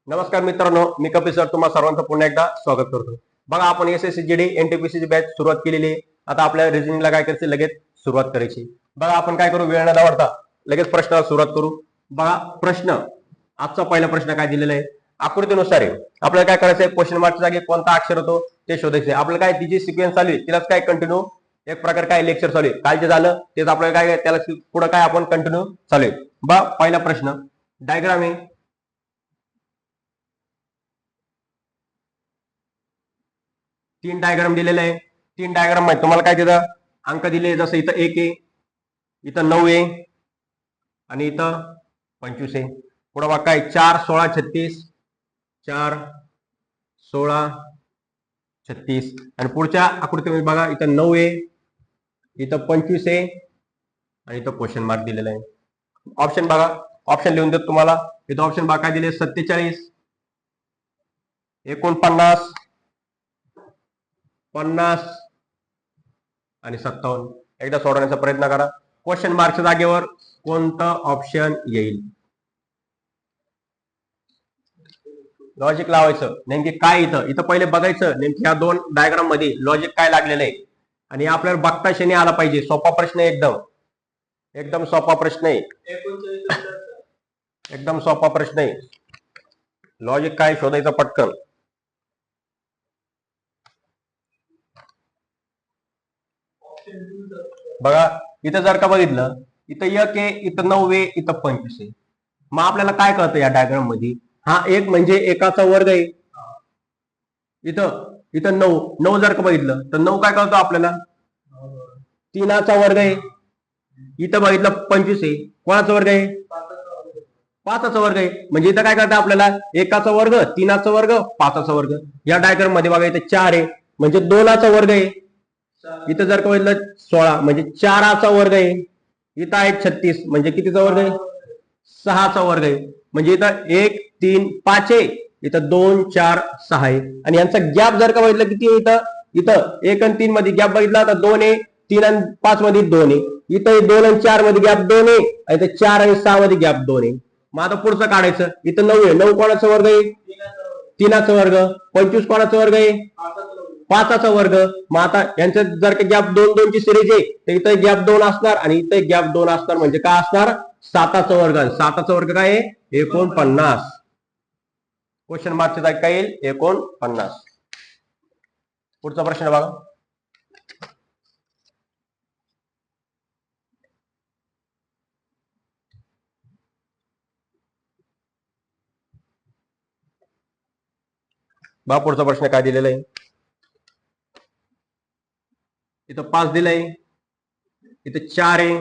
नमस्कार मित्रांनो, मी कपिल सर तुम्हा सर्वांचं पुन्हा एकदा स्वागत करतो. बघा, आपण एसएससी जीडी एनटीपीसी ची बॅच सुरुवात केलेली आहे. आता आपल्या रिजनिंगला काय करायचं, लगेच सुरुवात करायची. बघा, आपण काय करू, वेळ न दावता लगेच प्रश्नाला सुरुवात करू. बघा, प्रश्न आजचा पहिला प्रश्न काय दिलेला आहे, आकृतीनुसार आहे. आपल्याला काय करायचं आहे, क्वेश्चन मार्कच्या जागी कोणता अक्षर होतो ते शोधायचं आहे. आपल्याला काय तिची सिक्वेन्स चालू आहे, तिलाच काय कंटिन्यू एक प्रकार काय लेक्चर चालू आहे. काल जे झालं तेच आपल्याला काय त्याला पुढे काय आपण कंटिन्यू चालू आहे. बघा, पहिला प्रश्न डायग्राम आहे. तीन डायग्राम दिलेले आहे. तीन डायग्राम मध्ये तुम्हाला काय तिथं अंक दिले, जसं इथं 1 आहे, इथं 9 आहे आणि इथं 25 आहे. पुढे बघा काय 4 16 36, 4 16 36 आणि पुढच्या आकृतीमध्ये बघा इथं 9 आहे, इथं 25 आहे आणि इथं क्वेश्चन मार्क दिलेला आहे. ऑप्शन बघा, ऑप्शन लिहून देतो तुम्हाला. इथं ऑप्शन बघा काय दिले, 47 49 50 आणि 57. एकदा सोडवण्याचा प्रयत्न करा. क्वेश्चन मार्कच्या जागेवर कोणतं ऑप्शन येईल? लॉजिक लावायचं नेमकी काय इथं पहिले बघायचं नेमकी ह्या दोन डायग्राम मध्ये लॉजिक काय लागलेलं आहे आणि आपल्याला बघता क्षणी आला पाहिजे. सोपा प्रश्न आहे, एकदम सोपा प्रश्न आहे, एकदम सोपा प्रश्न आहे. लॉजिक काय शोधायचं पटकन. बघा, इथं जर का बघितलं, इथं 1 आहे, इथं 9 आहे, इथं 25 आहे. मग आपल्याला काय कळतं या डायग्राम मध्ये, हा एक म्हणजे एकाचा वर्ग आहे. इथं इथं 9 जर का बघितलं तर 9 काय कळतो आपल्याला, 3चा वर्ग आहे. इथं बघितलं 25 आहे, कोणाचा वर्ग आहे, 5चा वर्ग आहे. म्हणजे इथं काय कळतं आपल्याला, एकाचा वर्ग, 3चा वर्ग, 5चा वर्ग. या डायग्राम मध्ये बघा इथं 4 आहे म्हणजे 2चा वर्ग आहे. इथं जर का बघितलं 16 म्हणजे 4चा वर्ग आहे. इथं आहे 36 म्हणजे कितीचा वर्ग आहे, 6चा वर्ग आहे. म्हणजे इथं 1 3 5 आहे, इथं 2 4 6 आहे. आणि यांचा गॅप जर का बघितलं किती आहे, इथं 1 आणि 3 मध्ये गॅप बघितला तर 2 आहे, 3 आणि 5 मध्ये 2 आहे. इथं 2 आणि 4 मध्ये गॅप 2 आहे आणि इथं 4 आणि 6 मध्ये गॅप 2 आहे. मग आता पुढचं काढायचं. इथं 9 आहे, 9 कोणाचा वर्ग आहे, 3चा वर्ग. 25 कोणाचा वर्ग आहे, 5चा वर्ग. मग आता यांच्यात जर का गॅप 2 2 ची सिरीज आहे तर इथं गॅप 2 असणार आणि इथं गॅप 2 असणार. म्हणजे काय असणार, 7चा वर्ग. 7चा वर्ग काय आहे, 49. क्वेश्चन मार्कच्या जागी काय येईल, 49. पुढचा प्रश्न बघा. पुढचा प्रश्न काय दिलेला आहे, इथं 5 दिलंय, इथं 4 आहे,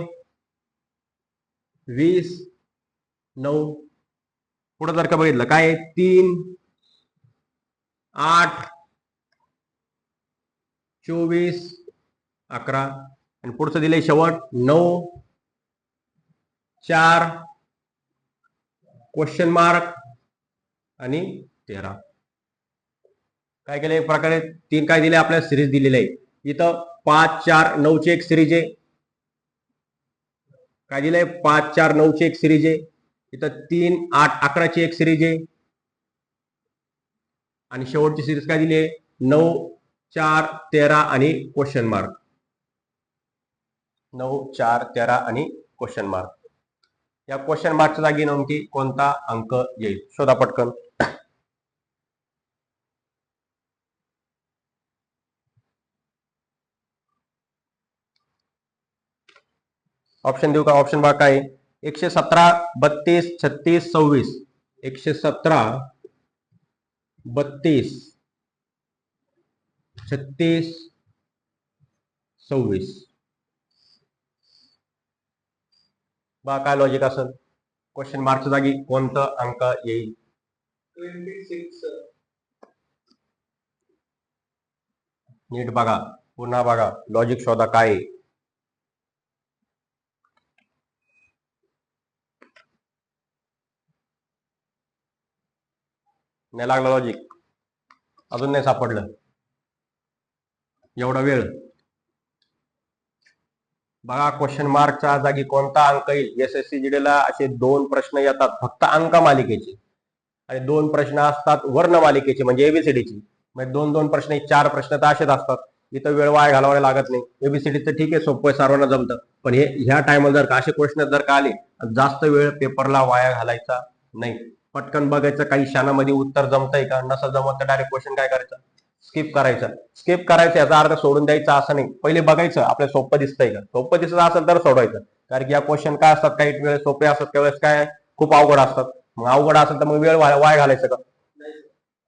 20 9. पुढे जर का बघितलं काय आहे, 3 8 24 11 आणि पुढचं दिलंय शेवट 9 4 क्वेश्चन मार्क आणि 13. काय केलं, एक प्रकारे 3 काय दिले आपल्याला, सिरीज दिलेली आहे. इथं 5 4 9 ची एक सिरीज आहे. काय दिलंय, 5 4 9 ची एक सिरीज आहे. इथं 3 8 11 ची एक सिरीज आहे आणि शेवटची सिरीज काय दिली आहे, 9 4 13 आणि क्वेश्चन मार्क. 9 4 13 आणि क्वेश्चन मार्क. या क्वेश्चन मार्कच्या जागी नेमकी कोणता अंक येईल, शोधा पटकन. ऑप्शन देऊ का, ऑप्शन बघा काय, 117 32 36 26. 117 32 36 26. बघा काय लॉजिक असेल, क्वेश्चन मार्कच्या जागी कोणता अंक येईल. 26. नीट बघा, पुन्हा बघा, लॉजिक शोधा काय आहे. नाही लागलं लॉजिक, अजून नाही सापडलं, एवढा वेळ. बघा, क्वेश्चन मार्कच्या जागी कोणता अंक येईल. एसएससी जीडीला असे 2 प्रश्न येतात फक्त अंक मालिकेचे. आणि 2 प्रश्न असतात वर्णमालिकेचे म्हणजे एबीसीडीची. म्हणजे 2-2 प्रश्न, 4 प्रश्न तर असेच असतात. इथं वेळ वाया घालवायला लागत नाही. एबीसीडीचं ठीक आहे, सोपं सर्वांना जमतं, पण हे ह्या टायमाला जर का असे क्वेश्चन जर का आले, जास्त वेळ पेपरला वाया घालायचा नाही. पटकन बघायचं काही क्षणामध्ये उत्तर जमतंय का, नसं जमत तर डायरेक्ट क्वेश्चन काय करायचं, स्किप करायचं. स्किप करायचं याचा अर्थ सोडून द्यायचा असं नाही. पहिले बघायचं आपल्याला सोपं दिसतंय का, सोपं दिसत असेल तर सोडवायचं. कारण की या क्वेश्चन काय असतात, काही वेळेस सोपे असतात, त्यावेळेस काय खूप अवघड असतात. मग अवघड असेल तर मग वेळ वाया घालायचं का.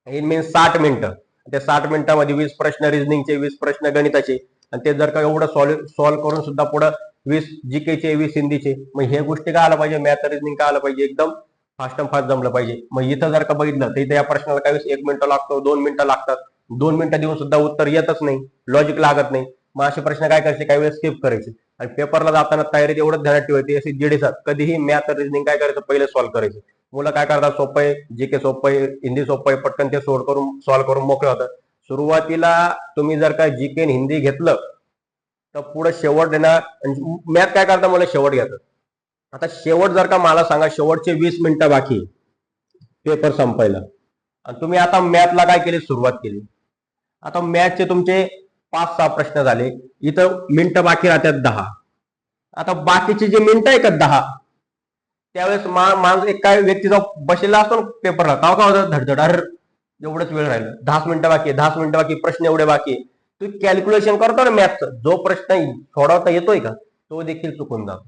इन मीन्स 60 मिनिटं. त्या 60 मिनिटांमध्ये 20 प्रश्न रिजनिंगचे, 20 प्रश्न गणिताचे, आणि ते जर का एवढं सॉल्व्ह करून सुद्धा पुढे 20 जीकेचे, 20 हिंदीचे, मग हे गोष्टी काय आलं पाहिजे, मॅथ रिजनिंग काय आलं पाहिजे, एकदम फास्ट अँड फास्ट जमलं पाहिजे. मग इथं जर का बघितलं तर इथे या प्रश्नाला काही 1 मिनिटं लागतो, 2 मिनिटं लागतात. 2 मिनिटं देऊन सुद्धा उत्तर येतच नाही, लॉजिक लागत नाही. मग असे प्रश्न काय करायचे, काही वेळेस स्किप करायचे. आणि पेपरला जाताना तयारीत एवढंच ध्यानात ठेवायची, अशी जीडीसात कधीही मॅथ रिजनिंग काय करायचं, पहिले सॉल्व्ह करायचं. मुलं काय करतात, सोपं आहे, जीके सोपं आहे, हिंदी सोपं आहे, पटकन ते सॉल्व्ह करून मोकळे होतात. सुरुवातीला तुम्ही जर का जीके हिंदी घेतलं तर पुढे शेवट देणार. मॅथ काय करता, मला शेवट घ्यायचं. आता शेवट जर का मला सांगा, शेवटचे 20 मिनिटं बाकी पेपर संपायला, आणि तुम्ही आता मॅथला काय केली, सुरुवात केली. आता मॅथचे तुमचे 5-6 प्रश्न झाले, इथं मिनिटं बाकी राहतात 10. आता बाकीचे जे मिनिटं आहे का 10, त्यावेळेस माणूस एक काय व्यक्तीचा बसलेला असतो पेपरला, का होतं धडधड, अरे एवढंच वेळ राहिलं, 10 मिनिटं बाकी, 10 मिनिटं बाकी, प्रश्न एवढे बाकी. तू कॅल्क्युलेशन करतो ना मॅथचं, जो प्रश्न सोडवता येतोय का तो देखील चुकून जातो.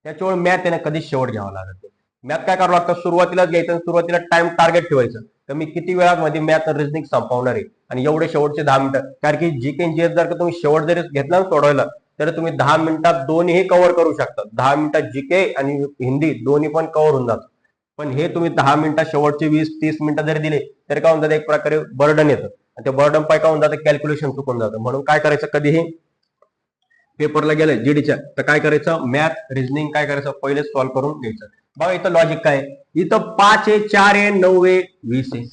त्याच्यामुळे मॅथ त्याने कधीच शेवट घ्यावा लागत नाही. मॅथ काय करावं लागतं, सुरुवातीलाच घ्यायचं, सुरुवातीला टाइम टार्गेट ठेवायचं, तर मी किती वेळामध्ये मॅथ रिजनिंग संपवणार आहे, आणि एवढे शेवटचे 10 मिनिटं. कारण की जीके जर का तुम्ही शेवट जरी घेतला ना सोडवायला, तर तुम्ही 10 मिनिटात दोन्ही कव्हर करू शकता. 10 मिनिटात जीके आणि हिंदी दोन्ही पण कव्हर होऊन जातं. पण हे तुम्ही 10 मिनिटात शेवटचे 20-30 मिनिटं जरी दिले तर काय होऊन जातं, एक प्रकारे बर्डन येतं, आणि ते बर्डन पाय काय होऊन जातं, कॅल्क्युलेशन चुकून जातं. म्हणून काय करायचं, कधीही पेपरला गेलं जीडीच्या तर काय करायचं, मॅथ रिजनिंग काय करायचं, पहिले सॉल्व्ह करून घ्यायचं. बघा इथं लॉजिक काय, इथं 5 आहे, 4 आहे, 9 आहे, 20 आहे.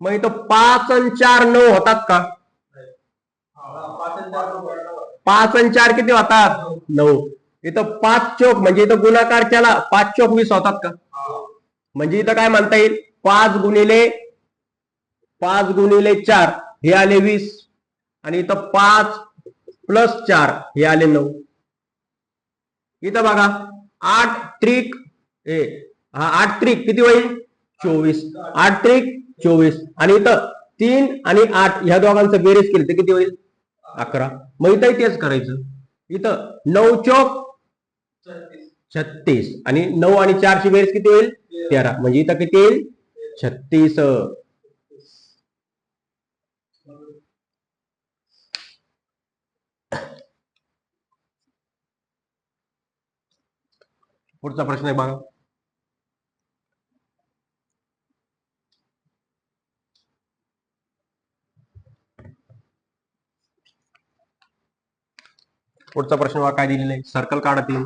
मग इथं 5 आणि 4 9 होतात का, 5 आणि 4 किती होतात, 9. इथं 5 चौक म्हणजे इथं गुणाकार केला, 5 चौक 20 होतात का. म्हणजे इथं काय म्हणता येईल, 5 गुणिले 4 हे आले 20, आणि इथं 5+4 हे आले 9. इथं बघा 8 त्रिक 8 त्रिक किती होईल, 24. 8 त्रिक 24, आणि इथं 3 आणि 8 ह्या दोघांचं बेरीज केली तर किती होईल, 11. मग इथं तेच करायचं. इथं 9 चौक 36, आणि 9 आणि 4 ची बेरीज किती होईल, 13. म्हणजे इथं किती येईल, 36. पुढचा प्रश्न आहे बघा, पुढचा प्रश्न बघा काय दिलेला आहे, सर्कल काढा 3.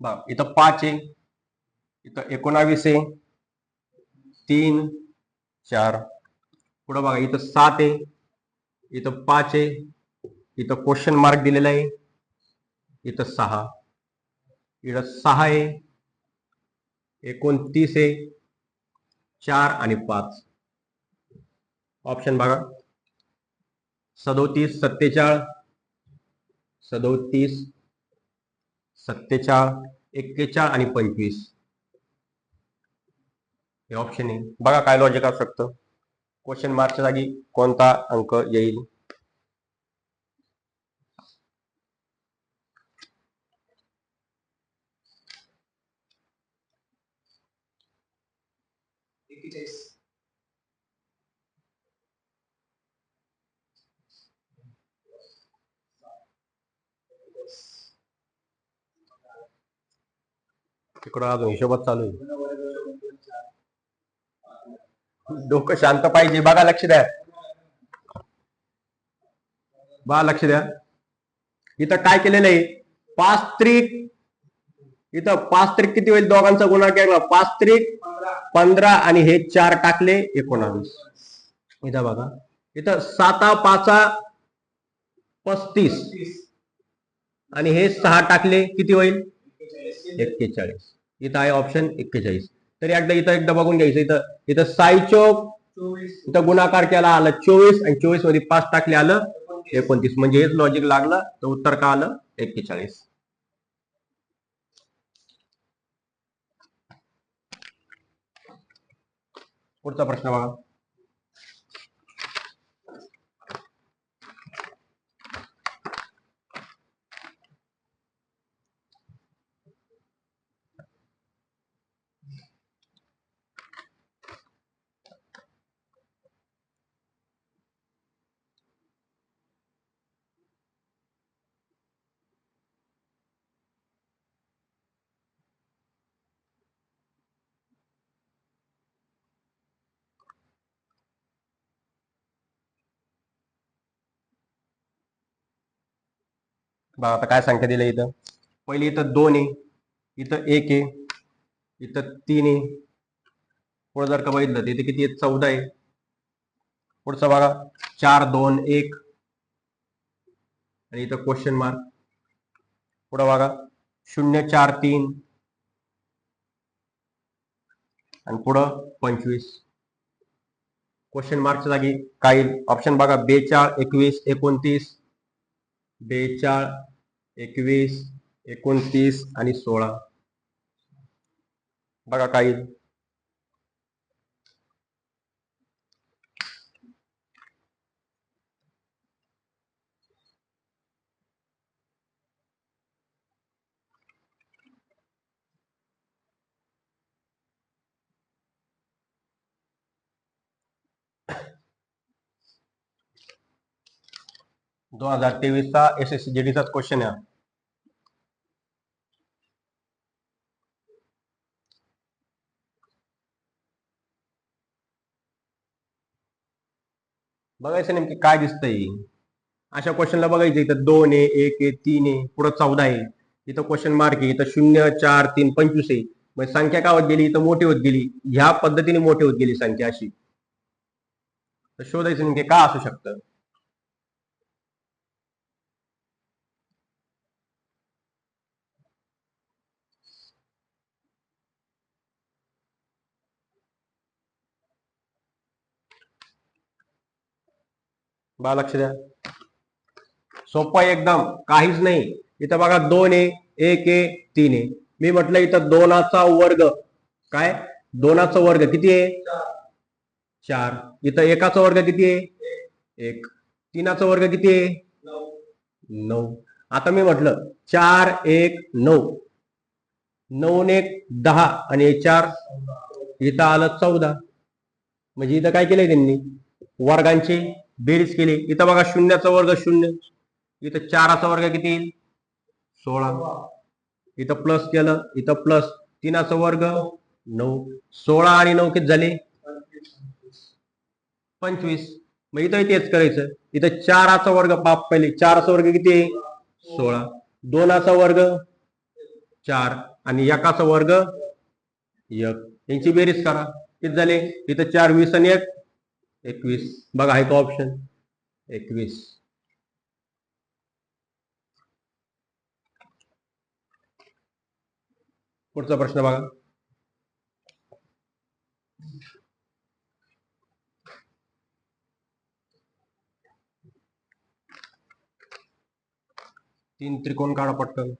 बघा इथं 5 आहे, इथं 19 आहे, 3 4. पुढे बघा इथं 7 आहे, इथं 5 आहे, इथं क्वेश्चन मार्क दिलेला आहे, इथं 6, इथं 6 आहे, 29 आहे, 4 आणि 5. ऑप्शन बघा 37 47 37 47 41 आणि 25 हे ऑप्शन आहे. बघा काय लॉजिक असू शकतं, क्वेश्चन मार्कच्या जागी कोणता अंक येईल. तिकडं अजून हिशोबात चालू आहे, डोकं शांत पाहिजे. बघा लक्ष द्या, बघा लक्ष द्या. इथं काय केलेलं आहे, 5 त्रिक, इथं 5 त्रिक किती होईल, दोघांचा गुणाकार केला, 5 त्रिक 15, आणि हे 4 टाकले 19. इथं बघा इथं 7 5 35 आणि हे 6 टाकले किती होईल 41. इथं आहे ऑप्शन 41. तरी एकदा बघून घ्यायचं. इथं साई चौक इथं गुणाकार केला आलं 24 आणि 24 मध्ये 5 टाकले आलं 29. म्हणजे हेच लॉजिक लागलं तर उत्तर का आलं 41. पुढचा प्रश्न बघा. बघा आता काय संख्या दिली इथं. पहिली इथं 2 आहे, इथं 1 आहे, इथं 3 आहे. पुढे जर का बघितलं तर इथे किती आहे 14 आहे. पुढचं बघा 4 2 1 आणि इथं क्वेश्चन मार्क. पुढे बघा 0 4 3 आणि पुढं 25. क्वेश्चन मार्कच्या जागी काही ऑप्शन बघा 42 21 29 42 21 29 आणि 16. बघा काही 2023चा SSCGDचाच क्वेश्चन आहे. बघायचं नेमकी काय दिसतंय. अशा क्वेश्चनला बघायचं इथं 2 आहे 1 आहे 3 आहे पुढं 14 आहे. इथं क्वेश्चन मार्क आहे. इथं 0 4 3 25 आहे. मग संख्या काय होत गेली इथं मोठी होत गेली. ह्या पद्धतीने मोठी होत गेली संख्या अशी. तर शोधायचं नेमके काय असू शकतं. बघा लक्ष द्या. सोपं आहे एकदम काहीच नाही. इथं बघा 2 आहे 1 आहे 3 आहे. मी म्हटलं इथं 2चा वर्ग काय 2चा वर्ग किती आहे 4. इथं 1चा वर्ग किती आहे 1. 3चा वर्ग किती आहे 9. आता मी म्हटलं 4 1 9 9 1 10 आणि 4 इथं आलं 14. म्हणजे इथं काय केलंय त्यांनी वर्गांची बेरीज केली. इथं बघा 0चा वर्ग 0. इथं 4चा वर्ग किती येईल 16. इथं प्लस केलं इथं प्लस 3चा वर्ग 9. 16 आणि 9 किती झाले 25. मग इथं तेच करायचं. इथं 4चा वर्ग पाप पहिले 4चा वर्ग किती आहे 16. 2चा वर्ग 4 आणि 1चा वर्ग 1. यांची बेरीज करा किती झाले. इथं 4 20 आणि 1 21. बघा आहे तो ऑप्शन 21. पुढचा प्रश्न बघा. तीन त्रिकोण काढा पटकन.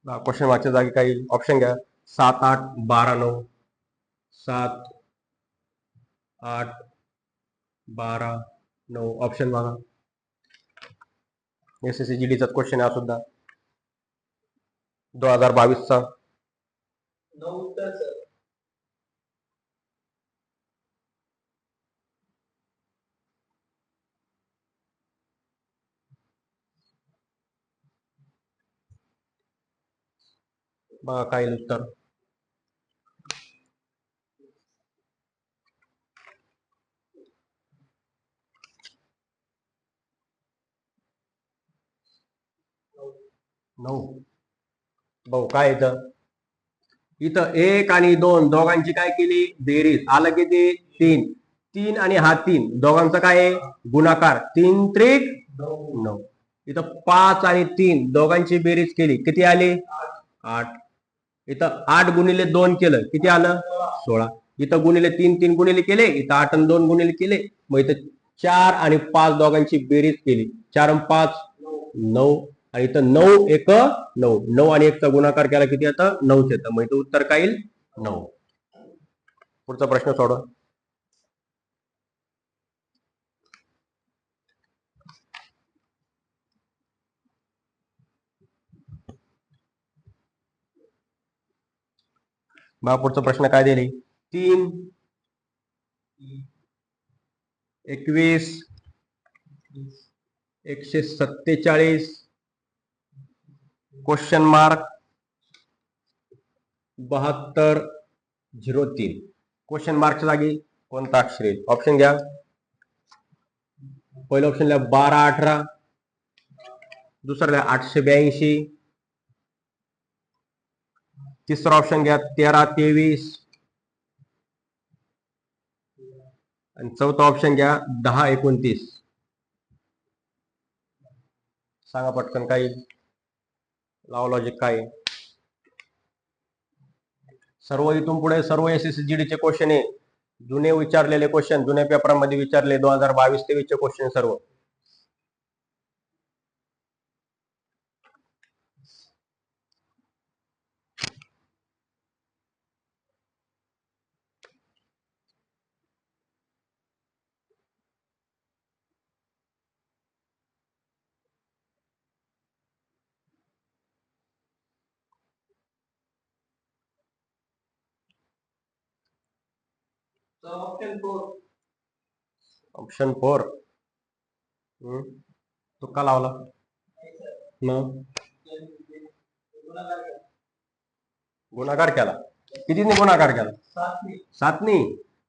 क्वेश्चन मागच्या जागी काही ऑप्शन घ्या. 7 8 12 9 7 8 12 9 ऑप्शन बघा. SSCGDचा क्वेश्चन आहे सुद्धा 2022चा. बघा काय येईल उत्तर. नऊ. भाऊ काय येतं इथं, एक आणि दोन दोघांची काय केली बेरीज, आलं किती तीन. तीन आणि हा तीन दोघांचा काय आहे गुणाकार, तीन त्रिक नऊ. इथं पाच आणि तीन दोघांची बेरीज केली किती आली आठ. इथं आठ गुणिले दोन केलं किती आलं 16. इथं गुणिले तीन तीन गुणिले केले, इथं आठ आणि दोन गुणिले केले. मग इथं चार आणि पाच दोघांची बेरीज केली, चार आणि पाच 9. आणि इथं 9 एक 9, 9 आणि एकचा गुणाकार केला किती येतं 9 येतं. मग इथं उत्तर काय येईल 9. पुढचा प्रश्न सोडवा. बघा पुढचा प्रश्न काय दिले, 3 21 147 क्वेश्चन मार्क 7203. क्वेश्चन मार्कच्या जागी कोणता अक्षर येईल, ऑप्शन घ्या. पहिल्या ऑप्शनला 1218, दुसऱ्याला 882, तिसरा ऑप्शन घ्या 1323 आणि चौथा ऑप्शन घ्या 1029. सांगा पटकन काय येईल, लावा लॉजिक काय आहे. सर्व इथून पुढे सर्व SSGD चे क्वेश्चन आहे, जुने विचारलेले क्वेश्चन, जुन्या पेपरांमध्ये विचारले 2022-23 चे क्वेश्चन सर्व. ऑप्शन 4. तो का लावला मग, गुणाकार केला, कितीने गुणाकार केला 7ने.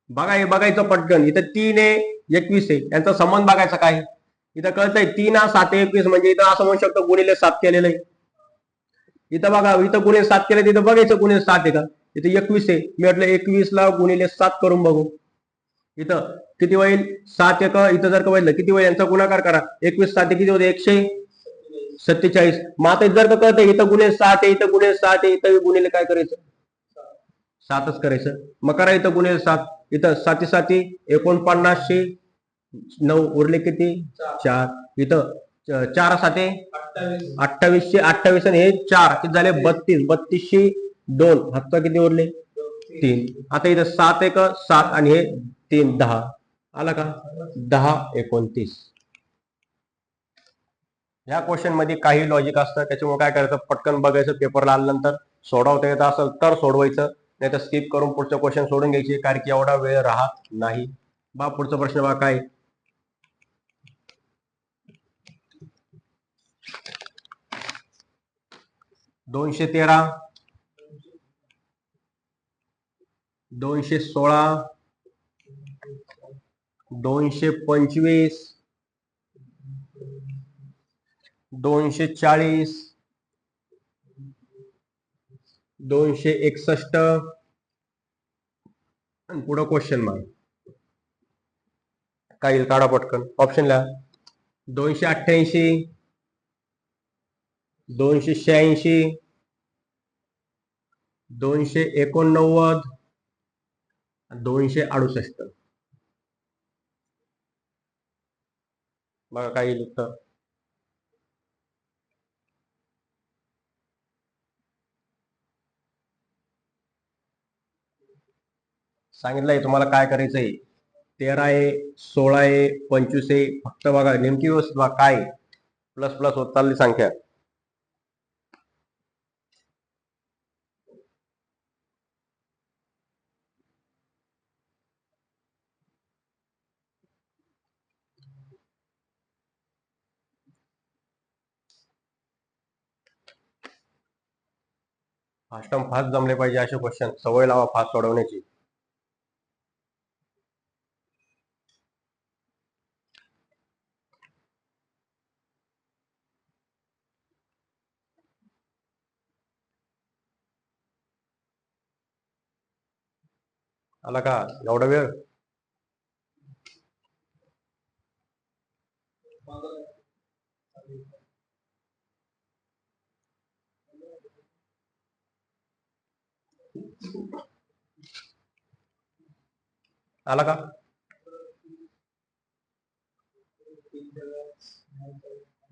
बघा हे बघायचं पटकन, इथं 3 आहे 21 आहे, यांचा संबंध बघायचा काय. इथं कळतंय 3 7 21 म्हणजे इथं असं म्हणू शकतो गुणिले 7 केलेलं आहे. इथं बघा इथं गुणिले 7 केले, तिथं बघायचं गुणिले 7 आहे का, इथं 21 आहे, मी म्हटलं 21 ला गुणिले 7 करून बघू. इथं किती होईल 7 एक, इथं जर का बघितलं किती होईल यांचा गुणाकार करा, 21 7 किती होते 147. मग आता जर का कळतं इथं गुणिले 7 आहे, इथं गुणिले 7 आहे, इथं गुणिले काय करायचं 7च करायचं. मग करा इथं गुणिले 7, इथं 7 7 49 9 उरले किती 4. इथं 4 7 28 28 आणि हे 4 किती झाले 32, 32 2 हातचा किती उरले 3. आता इथं 7 एक 7 आणि हे 3 10 आला का 10 29. या क्वेश्चन मध्ये काही लॉजिक असतं, त्याच्यामुळे काय करायचं पटकन बघायचं, पेपरला आल्यानंतर सोडवता येत असेल तर सोडवायचं, नाही तर स्किप करून पुढचं क्वेश्चन सोडून घ्यायचे, कारण की एवढा वेळ राहत नाही. बा पुढचा प्रश्न बा काय, 213 216 225 240 261 आणि पुढं क्वेश्चन मार्क. काय येईल काढा पटकन ऑप्शनला, 288 286 289 268. बघा काय येईल उत्तर. सांगितलंय तुम्हाला काय करायचंय, 13 आहे 16 आहे 25 आहे, फक्त बघा नेमकी व्यवस्थित बघा काय प्लस प्लस होत चालली संख्या. फास्ट जमले पाहिजे असे क्वेश्चन, सवय लावा फास्ट सोडवण्याची. आला का एवढा वेळ? आला का?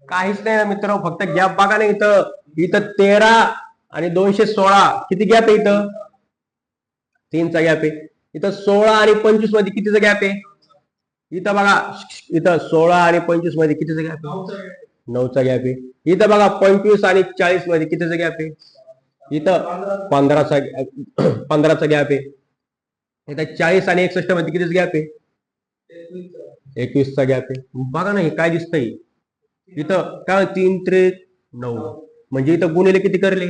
काहीच नाही ना मित्र, फक्त गॅप बघा ना इथं. इथं 13 आणि 216 किती गॅप आहे इथं? 3चा गॅप आहे. इथं 16 आणि 25 मध्ये कितीचा गॅप आहे? इथं बघा, इथं 16 आणि 25 मध्ये कितीचा गॅप आहे? 9चा गॅप आहे. इथं बघा 25 आणि 40 मध्ये कितीचा गॅप आहे? इथं 15चा गॅप आहे. इथं 40 आणि 61 मध्ये कितीचा गॅप आहे? 21चा गॅप आहे. बघा ना हे काय दिसतंय इथं? काय 3 त्रिक 9, म्हणजे इथं गुणिले किती करले?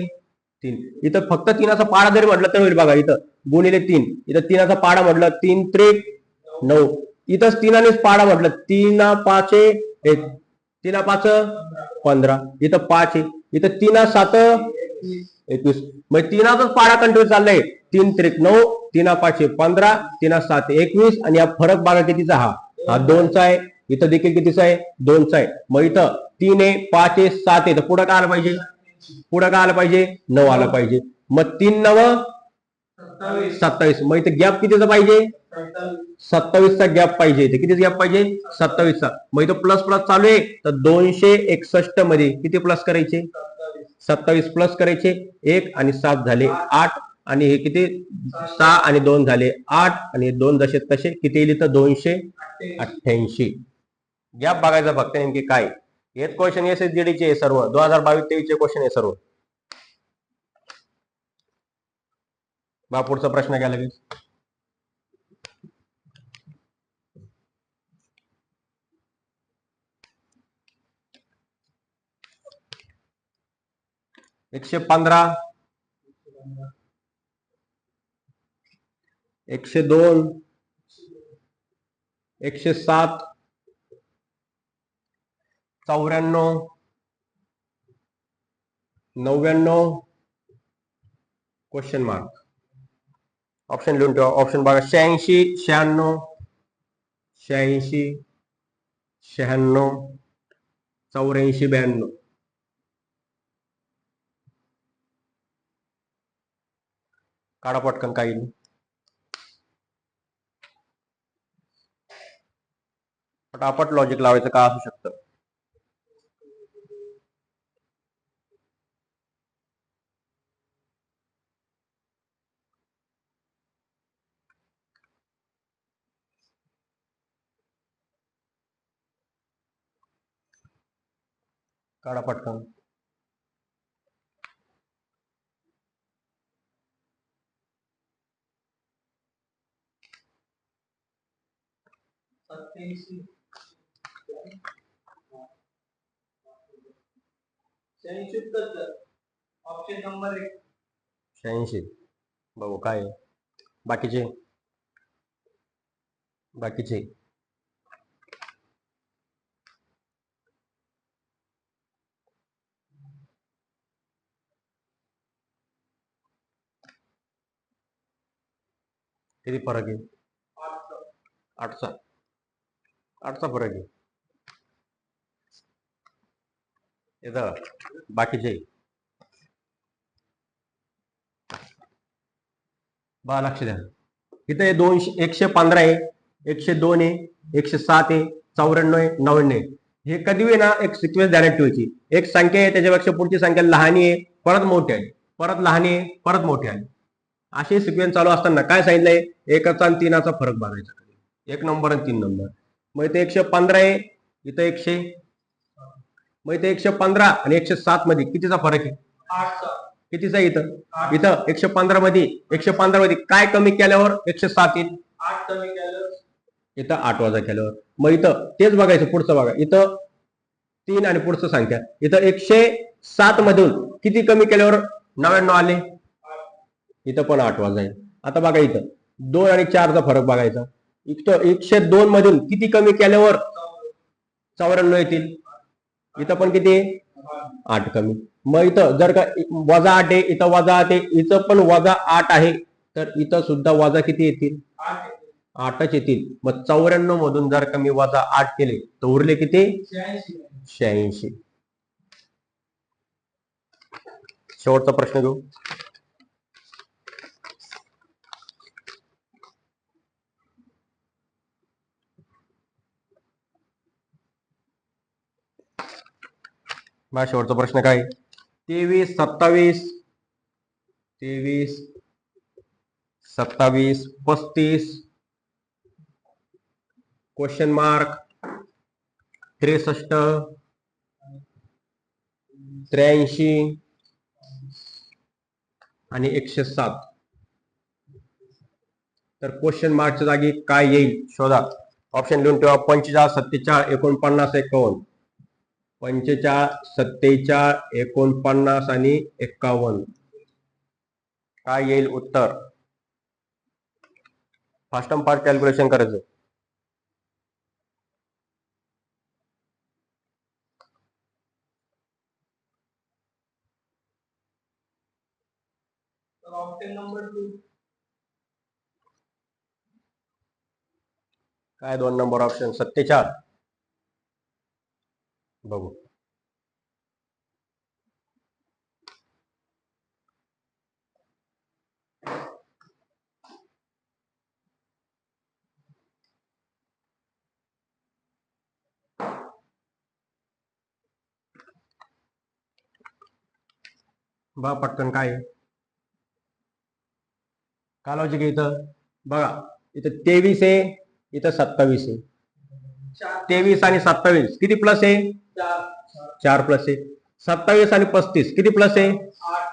3. इथं फक्त 3चा पाडा जरी म्हटलं तर होईल. बघा इथं गुणिले 3, इथं 3चा पाडा म्हटलं 3 त्रिक 9, इथंच 3नेच पाडा म्हटलं 3 5 3 5 15, इथं 5 आहे, इथं 3 7 21, मग 3चाच पाडा कंटिन्यू चाललाय. 3 त्रिक 9, 3 5 15, 3 7 21, आणि या फरक बघा कितीचा? हा 2चा आहे. इथं देखील कितीचा आहे? 2चा आहे. मग इथं 3 आहे, 5 आहे, 7 आहे, तर पुढं काय आलं पाहिजे? पुढं काय आलं पाहिजे? 9 आलं पाहिजे. मग 3 9 27, मग इथं गॅप कितीचा पाहिजे? 27चा गॅप पाहिजे. इथे कितीचा गॅप पाहिजे? 27चा. मग इथं प्लस प्लस चालू आहे, तर 261 मध्ये किती प्लस करायचे? 27 प्लस करायचे. 1 आणि 7 झाले 8, आणि हे किती? 6 आणि 2 झाले 8, आणि 2 जसे तसे किती येईल इथं? 288. गॅप बघायचा फक्त नेमके काय. हेच क्वेश्चन SSGD चे सर्व 2022-23 चे क्वेश्चन आहे सर्व. बा पुढचा प्रश्न घ्या लगेच. एकशे 15, 102, 107, 94, 99, क्वेश्चन मार्क. ऑप्शन लिहून ठेवा. ऑप्शन बघा, 86, 96, 86, 96, 84, 92. काढा पटकन काही. पटापट लॉजिक लावायचं का असू शकतं. काढा पटकन. Option number 86. बघू काय बाकीचे. बाकीचे किती फरक आहे? 8चा. 8चा फरक आहे इथं. बाकीचे बा लक्ष द्या. इथं 115 आहे, 102 आहे, 107 आहे, 94 आहे, 99 आहे. हे कधी आहे ना एक सिक्वेन्स ध्यानात ठेवायची. एक संख्या आहे, त्याच्यापेक्षा पुढची संख्या लहान आहे, परत मोठी आहे, परत लहान आहे, परत मोठी आहे. असे सिक्वेन्स चालू असताना काय सांगितलंय? 1चा आणि 3चा फरक बघायचा. 1 नंबर आणि 3 नंबर. मग इथे 115 आहे, इथं 100, मग इथे 115 आणि 107 मध्ये कितीचा फरक आहे? 8चा. कितीचा आहे इथं? इथं 115 मध्ये काय कमी केल्यावर 107 येईल? 8 कमी केल्यावर इथं 8 वजा केल्यावर. मग इथं तेच बघायचं. पुढचं बघा, इथं 3 आणि पुढचं संख्या. इथं 107 मधून किती कमी केल्यावर 99 आले? इथं पण 8 वजा आहे. आता बघा इथं 2 आणि 4चा फरक बघायचा. इथं 102 मधून किती कमी केल्यावर 94 येतील. इथं पण किती आहे? 8 कमी. मग इथं जर का -8 आहे, इथं -8 आहे, इथं पण -8 आहे, तर इथं सुद्धा वजा किती येतील? 8च येतील. मग 94 मधून जर का मी -8 केले तर उरले किती? 86. शेवटचा प्रश्न घेऊ. माझा शेवटचा प्रश्न काय? 23, 27, 23, 27, 35, क्वेश्चन मार्क 63, 83 आणि 107. तर क्वेश्चन मार्कच्या जागी काय येईल शोधा. ऑप्शन लिहून ठेवा. 45, 47, 49, 51. 45, 47, 49 आणि 51. काय येईल उत्तर? फर्स्ट पार्ट कॅल्क्युलेशन करायचं. ऑप्शन नंबर 2 काय? 2 नंबर ऑप्शन 47. बघू. बघा पटकन काय लॉजिक आहे इथं. बघा इथं 23 आहे, इथं 27 आहे. 23 आणि 27 किती प्लस आहे? 4 प्लस आहे. 27 आणि 35 किती प्लस आहे? 8.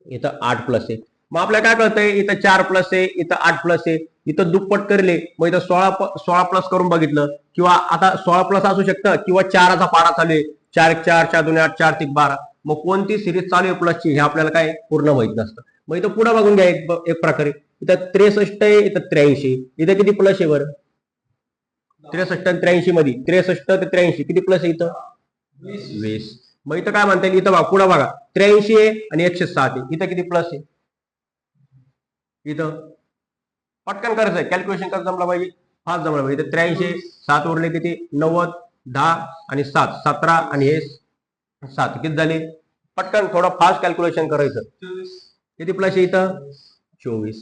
इथं 8 प्लस आहे. मग आपल्याला काय कळतंय? इथं 4 प्लस आहे, इथं 8 प्लस आहे, इथं दुप्पट करले, मग इथं 16 प्लस करून बघितलं, किंवा आता 16 प्लस असू शकतं, किंवा 4चा पाडा चालू आहे. 4 1 4, 4 2 8, 4 3 12. मग कोणती सिरीज चालू आहे प्लसची हे आपल्याला काय पूर्ण माहित नसतं. मग इथं पुढे बघून घ्या एक प्रकारे. इथं 63 आहे, इथं 83. इथं किती प्लस आहे बरं? 63 आणि 83 मध्ये 63 ते 83 किती प्लस आहे इथं? 20. मग इथं काय म्हणता येईल? इथं बघा, पुढे बघा, 83 आहे आणि 107 आहे. इथं किती प्लस आहे? इथं पटकन करायचं आहे. कॅल्क्युलेशन कसं जमलं पाहिजे? फास्ट जमलं पाहिजे. इथं 83, 7 उरले किती? 90, 10 आणि 7, 17 आणि हे 7 किती झाले? पटकन थोडं फास्ट कॅल्क्युलेशन करायचं. किती प्लस आहे इथं? 24.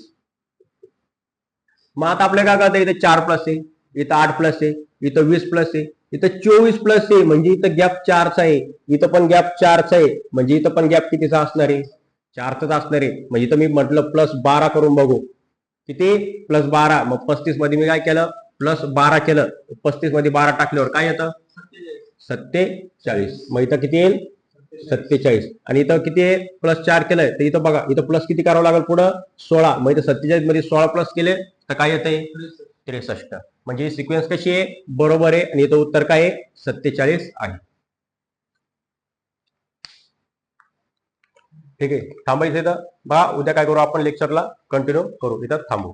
मग आता आपल्याला काय कळतं? इथं 4 प्लस आहे, इथं 8 प्लस आहे, इथं 20 प्लस आहे, इथं 24 प्लस आहे, म्हणजे इथं गॅप 4चा आहे, इथं पण गॅप 4चा आहे, म्हणजे इथं पण गॅप कितीचा असणार आहे? 4चाच असणार आहे. म्हणजे इथं मी म्हटलं +12 करून बघू. किती? +12. मग 35 मध्ये मी काय केलं? +12 केलं. 35 मध्ये 12 टाकल्यावर काय येतं? 47. मग इथं किती येईल? 47. आणि इथं किती आहे? +4 केलंय, तर इथं बघा, इथं प्लस किती करावं लागेल पुढं? 16. मग इथं 47 मध्ये 16 प्लस केले तर काय येत आहे? 63. म्हणजे सिक्वेन्स कशी आहे? बरोबर आहे. आणि इथं उत्तर काय आहे? 47 आहे. ठीक आहे, थांबायचं इथं. बघा उद्या काय करू आपण? लेक्चरला कंटिन्यू करू. इथं थांबू.